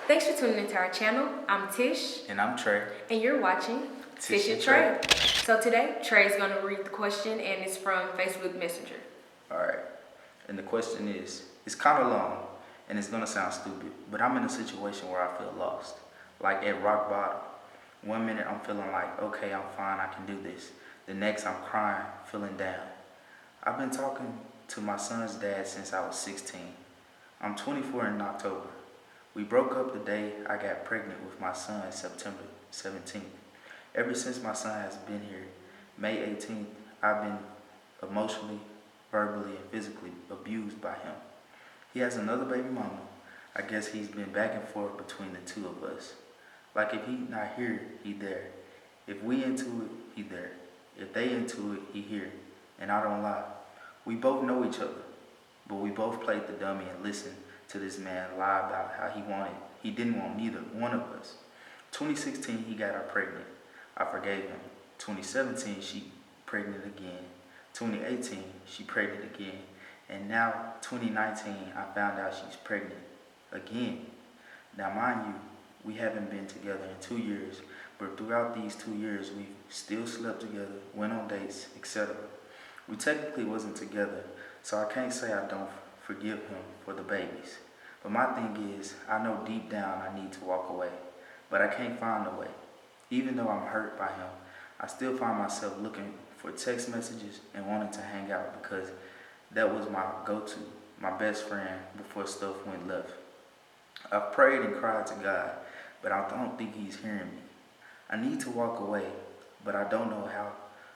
Thanks for tuning into our channel. I'm Tish. And I'm Trey. And you're watching Tish and Trey. So today, Trey is going to read the question, and it's from Facebook Messenger. Alright. And the question is, it's kind of long, and it's going to sound stupid, but I'm in a situation where I feel lost. Like at rock bottom. 1 minute I'm feeling like, okay, I'm fine, I can do this. The next I'm crying, feeling down. I've been talking to my son's dad since I was 16. I'm 24 in October. We broke up the day I got pregnant with my son September 17th. Ever since my son has been here, May 18th, I've been emotionally, verbally, and physically abused by him. He has another baby mama. I guess he's been back and forth between the two of us. Like if he not here, he there. If we into it, he there. If they into it, he here. And I don't lie. We both know each other, but we both played the dummy and listened to this man lie about how he didn't want neither one of us. 2016, he got her pregnant. I forgave him. 2017, she pregnant again. 2018, she pregnant again. And now, 2019, I found out she's pregnant again. Now, mind you, we haven't been together in 2 years, but throughout these 2 years, we still slept together, went on dates, etc. We technically wasn't together, so I can't say I don't forgive him for the babies. But my thing is, I know deep down I need to walk away, but I can't find a way. Even though I'm hurt by him, I still find myself looking for text messages and wanting to hang out because that was my go-to, my best friend before stuff went left. I've prayed and cried to God, but I don't think he's hearing me. I need to walk away, but I don't know how,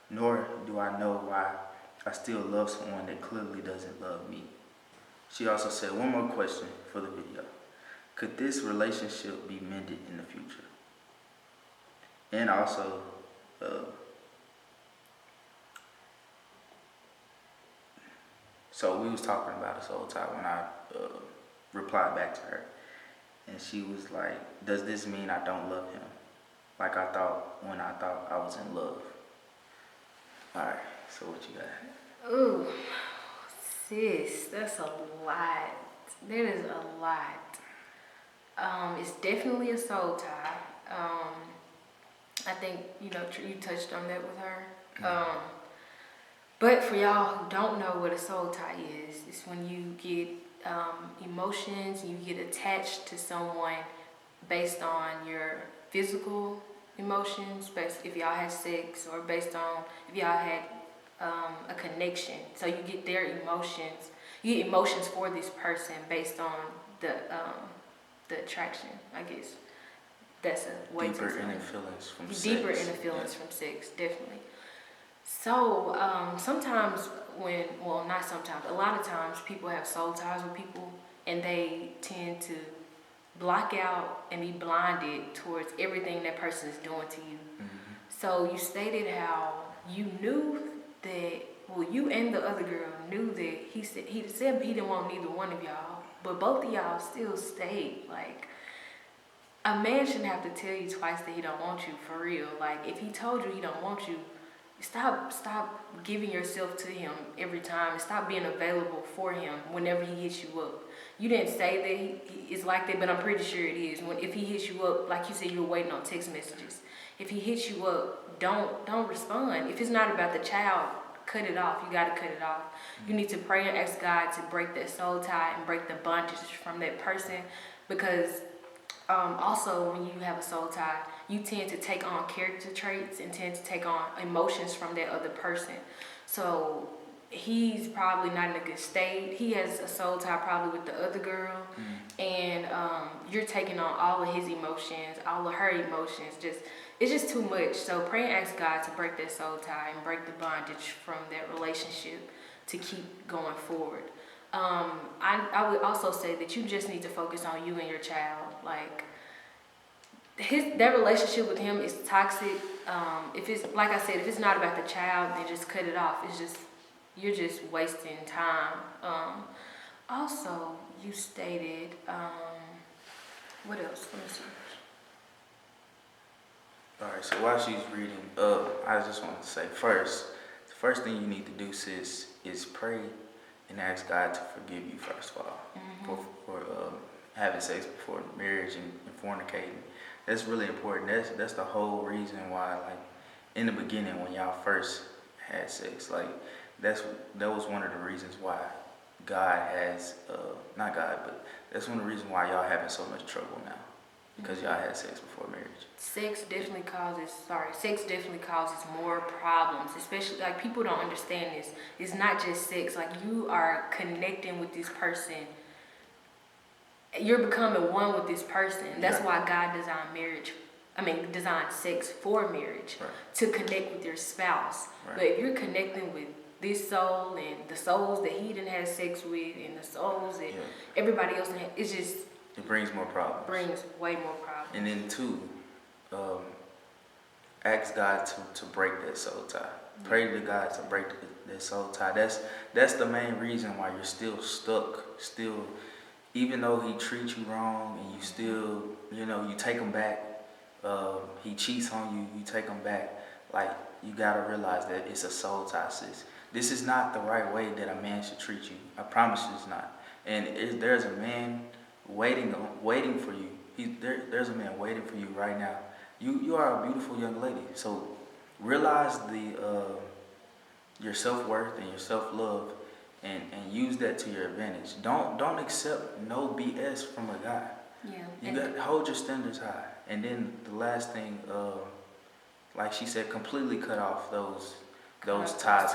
nor do I know why I still love someone that clearly doesn't love me. She also said, one more question for the video. Could this relationship be mended in the future? And also, so we was talking about this whole time when I replied back to her. And she was like, does this mean I don't love him? Like I thought when I thought I was in love. Alright, so what you got? Ooh, sis, that's a lot. That is a lot. It's definitely a soul tie. I think, you touched on that with her. But for y'all who don't know what a soul tie is, it's when you get emotions, you get attached to someone based on your physical emotions, based if y'all had sex, or based on if y'all had a connection. So you get their emotions, you get emotions for this person based on the attraction, I guess. That's a way deeper to inner feelings from sex. Deeper inner feelings from sex, definitely. So sometimes not sometimes, a lot of times people have soul ties with people and they tend to block out and be blinded towards everything that person is doing to you. Mm-hmm. So you stated how you knew that, you and the other girl knew that he said he didn't want neither one of y'all, but both of y'all still stayed. Like, a man shouldn't have to tell you twice that he don't want you, for real. Like, if he told you he don't want you, stop giving yourself to him every time, and stop being available for him whenever he hits you up. You didn't say that he is like that, but I'm pretty sure it is. If he hits you up, like you said, you were waiting on text messages. If he hits you up, don't respond. If it's not about the child, cut it off. You gotta cut it off. You need to pray and ask God to break that soul tie and break the bondage from that person, because also when you have a soul tie, you tend to take on character traits and tend to take on emotions from that other person. So he's probably not in a good state. He has a soul tie probably with the other girl, and you're taking on all of his emotions, all of her emotions. It's just too much. So pray and ask God to break that soul tie and break the bondage from that relationship to keep going forward. I would also say that you just need to focus on you and your child. Like, that relationship with him is toxic. If it's, like I said, if it's not about the child, then just cut it off. You're just wasting time. Also, you stated, what else? Let me see. Alright, so while she's reading, I just want to say the first thing you need to do, sis, is pray and ask God to forgive you first of all, for having sex before marriage and fornicating. That's really important. That's the whole reason why, like, in the beginning when y'all first had sex, like, that was one of the reasons why God has, not God, but that's one of the reasons why y'all having so much trouble now, because y'all had sex before marriage. Sex definitely causes more problems, especially, like, people don't understand this. It's not just sex. Like, you are connecting with this person. You're becoming one with this person. That's why God designed sex for marriage, to connect with your spouse. But if you're connecting with this soul and the souls that he didn't have sex with and the souls that everybody else, it's just, it brings more problems. Brings way more problems. And then two, ask God to break that soul tie. Pray to God to break that soul tie. That's the main reason why you're still stuck. Still, even though he treats you wrong and you still, you take him back. He cheats on you, you take him back. Like, you gotta realize that it's a soul tie, sis. This is not the right way that a man should treat you. I promise you it's not. And there's a man waiting for you. There's a man waiting for you right now. You are a beautiful young lady. So realize your self-worth and your self-love, and use that to your advantage. Don't accept no BS from a guy. Yeah. You got to hold your standards high. And then the last thing, like she said, completely cut off those ties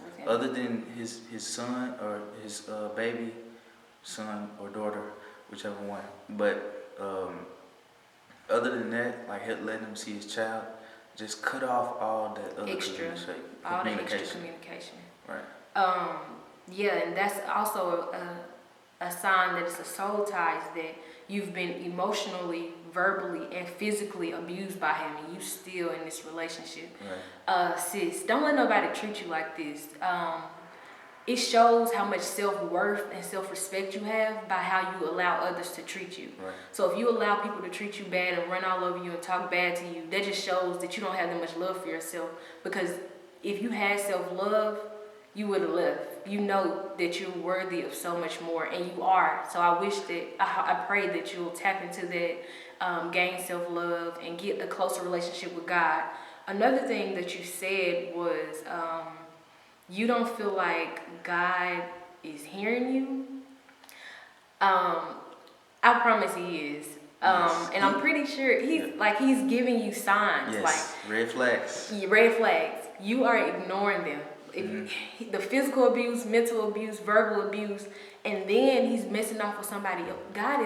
with him. Other than his son or his baby son or daughter, whichever one. But other than that, like letting him see his child, just cut off all that other communication. Right. Yeah, and that's also a sign that it's a soul tie, is that you've been emotionally, verbally, and physically abused by him, and you still in this relationship. Right. Sis, don't let nobody treat you like this. It shows how much self-worth and self-respect you have by how you allow others to treat you. Right. So if you allow people to treat you bad and run all over you and talk bad to you, that just shows that you don't have that much love for yourself. Because if you had self-love, you would have left. You know that you're worthy of so much more, and you are. So I pray that you'll tap into that, gain self-love, and get a closer relationship with God. Another thing that you said was, you don't feel like God is hearing you. I promise he is. Yes. And I'm pretty sure he's giving you signs. Yes. Like red flags. Red flags. You are ignoring them. The physical abuse, mental abuse, verbal abuse, and then he's messing off with somebody else. God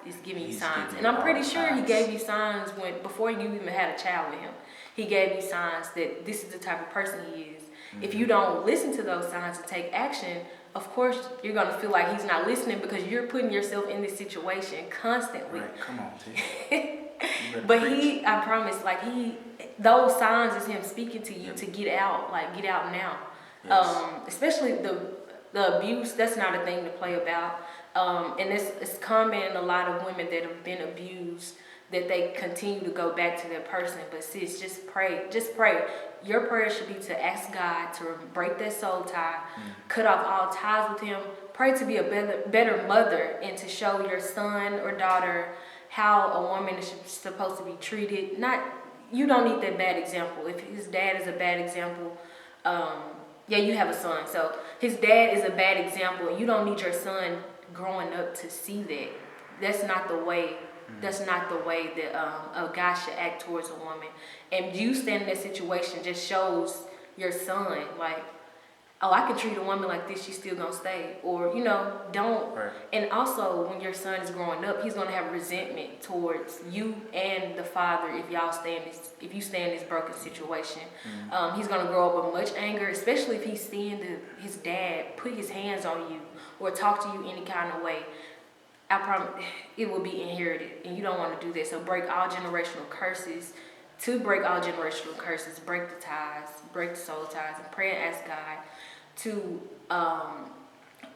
is giving you signs. And I'm pretty sure he gave you signs before you even had a child with him. He gave you signs that this is the type of person he is. If you don't listen to those signs and take action, of course you're going to feel like he's not listening, because you're putting yourself in this situation constantly. Right, come on, T. But I promise, those signs is him speaking to you to get out now. Yes. Especially the abuse, that's not a thing to play about. And it's common in a lot of women that have been abused, that they continue to go back to that person. But sis, just pray. Your prayer should be to ask God to break that soul tie, cut off all ties with him. Pray to be a better mother, and to show your son or daughter how a woman is supposed to be treated. You don't need that bad example. If his dad is a bad example, you have a son, so his dad is a bad example, and you don't need your son growing up to see that. That's not the way. That's not the way that a guy should act towards a woman. And you stand in that situation just shows your son, like, oh, I can treat a woman like this, she's still gonna stay. Or, don't. Right. And also, when your son is growing up, he's gonna have resentment towards you and the father if you stay in this broken situation. He's gonna grow up with much anger, especially if he's seeing his dad put his hands on you or talk to you any kind of way. I promise it will be inherited, and you don't want to do that. So break all generational curses. To break all generational curses, break the ties, break the soul ties, and pray and ask God to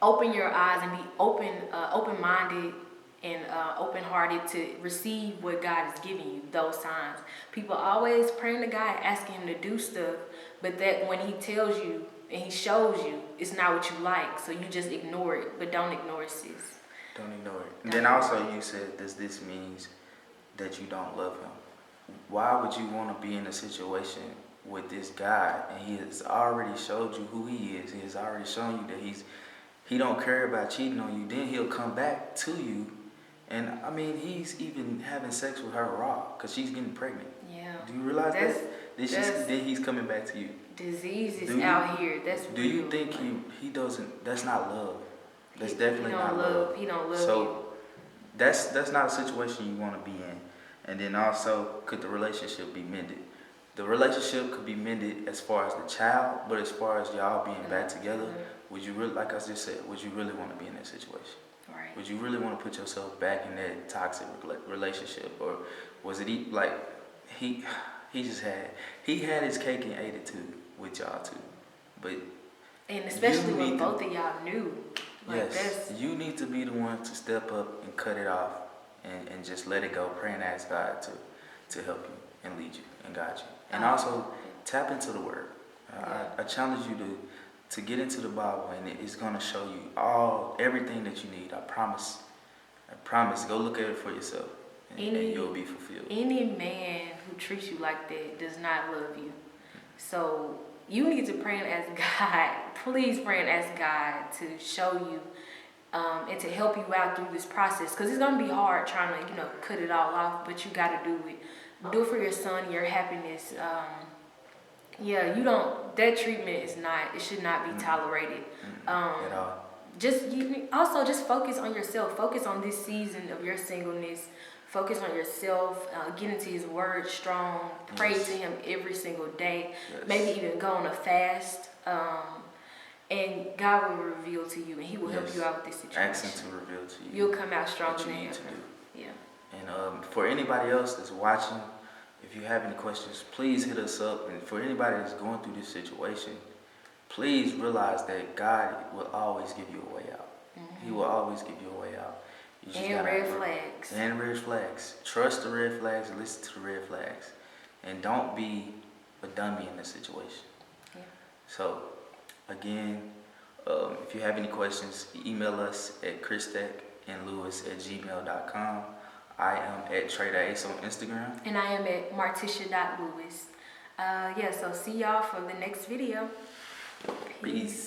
open your eyes and be open-minded and open-hearted to receive what God is giving you, those signs. People always praying to God, asking him to do stuff, but that when he tells you and he shows you, it's not what you like, so you just ignore it. But don't ignore it, sis. Don't ignore it. And then also you said, does this means that you don't love him? Why would you want to be in a situation with this guy and he has already showed you who he is? He has already shown you that he don't care about cheating on you. Then he'll come back to you, and I mean he's even having sex with her raw because she's getting pregnant. Yeah. Do you realize that? Then he's coming back to you. Disease is out here. That's do real. you think he doesn't? That's not love. That's definitely not love. He don't love so, you. That's not a situation you want to be in. And then also, could the relationship be mended? The relationship could be mended as far as the child, but as far as y'all being back together, would you really, like I just said, would you really want to be in that situation? Right. Would you really want to put yourself back in that toxic relationship, or was it like he had his cake and ate it too with y'all too? But and especially when both of y'all knew. Like yes, you need to be the one to step up and cut it off and just let it go. Pray and ask God to help you and lead you and guide you. And also tap into the Word. I challenge you to get into the Bible, and it's going to show you everything that you need. I promise. Go look at it for yourself, and you'll be fulfilled. Any man who treats you like that does not love you. So you need to pray and ask God. Please pray and ask God to show you and to help you out through this process, because it's going to be hard trying to cut it all off, but you got to do it. Do it for your son, your happiness. That treatment it should not be tolerated. At all. Just focus on yourself. Focus on this season of your singleness. Focus on yourself. Get into His Word strong. Pray to Him every single day. Yes. Maybe even go on a fast. And God will reveal to you, and He will help you out with this situation. Ask Him to reveal to you. You'll come out stronger what you than need ever. to do. Yeah. And for anybody else that's watching, if you have any questions, please hit us up. And for anybody that's going through this situation, please realize that God will always give you a way out. Mm-hmm. He will always give you a way out. And red flags. And red flags. Trust the red flags. Listen to the red flags. And don't be a dummy in this situation. Yeah. So, again, if you have any questions, email us at christekandlewis@gmail.com. I am at TREY'S on Instagram. And I am at martisha.lewis. So see y'all for the next video. Peace.